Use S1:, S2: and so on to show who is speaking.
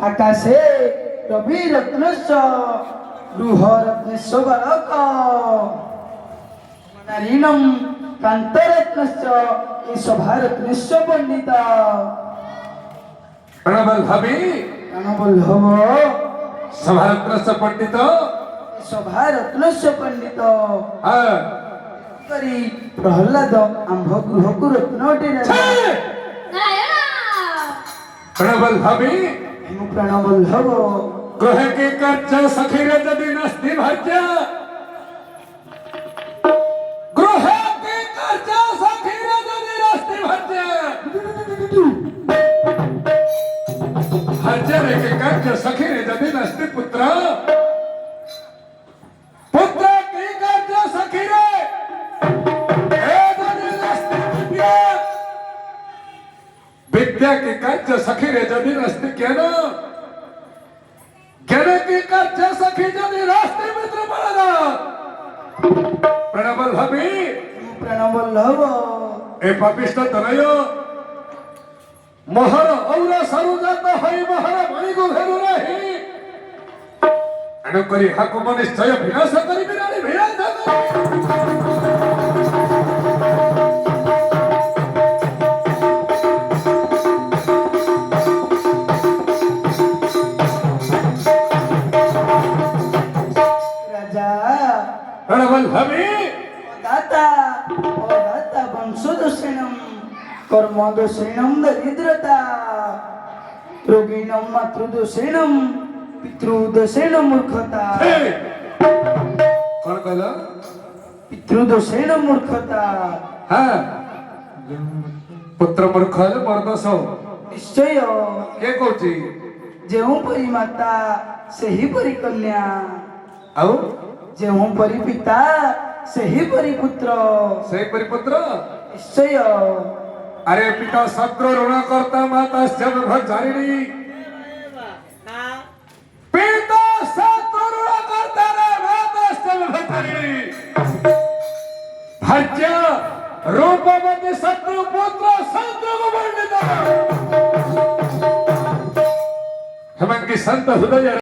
S1: आकाशे रवि रत्नश्च गृह रत्नेश्व बालक नारीणम कांतरत्नश्च ये सभा रत्नेश्व पंडित
S2: प्रणवल्लभी
S1: प्रणवल्लभ
S2: सभा रत्नश्च पंडित
S1: सभा रत्नश्व पंडित
S2: हाँ
S1: करी प्रहलाद आंभ गृह को रत्नटे
S2: प्रणवल्लभी
S1: प्रणवल्लभ
S2: गृह के कर्ज सखीरे यदि नस्ति भर्य गृह के कर्ज सखीरे यदि नस्ति भर्य हर्जरे के कर्ज सखीरे यदि नस्ति पुत्र पुत्र के कर्ज सखीरे यदि नस्ति विद्या विद्या के कर्ज सखीरे यदि नस्ति ज्ञान ज्ञान के कर्ज सखी यदि रास्ते मित्र पड़ेगा प्रणवल्लभी
S1: प्रणवल्लभ
S2: ए पापिष्ट तनयो महर औरा सरुजात हई महर मणि को घेरु रही एणु करी हाकु निश्चय विनाश करी बिराणी विनाश
S1: राजा
S2: प्रणवल्लभी
S1: दाता वंशदोषिणम कर्मदोषिणम दरिद्रता रोगिणम मातृदोषिणम पितृदोषेण मूर्खता
S2: कौन कहला
S1: पितृदोषेण मूर्खता
S2: हाँ पुत्र मूर्ख हेले मर्दोष
S1: निश्चय
S2: के कहूची
S1: जेहू परी माता सेही परी कन्या
S2: आउ
S1: जेहू परी पिता सेही परी पुत्र
S2: सही परिपुत्र
S1: निश्चय
S2: अरे पिता शत्रु ऋण करता माता भक्तारिणी पिता शत्रु ऋण करता रे माता भक्तारिणी भज्य रूपवती शत्रु पुत्र शत्रु पंडित हेमंत की संत हृदय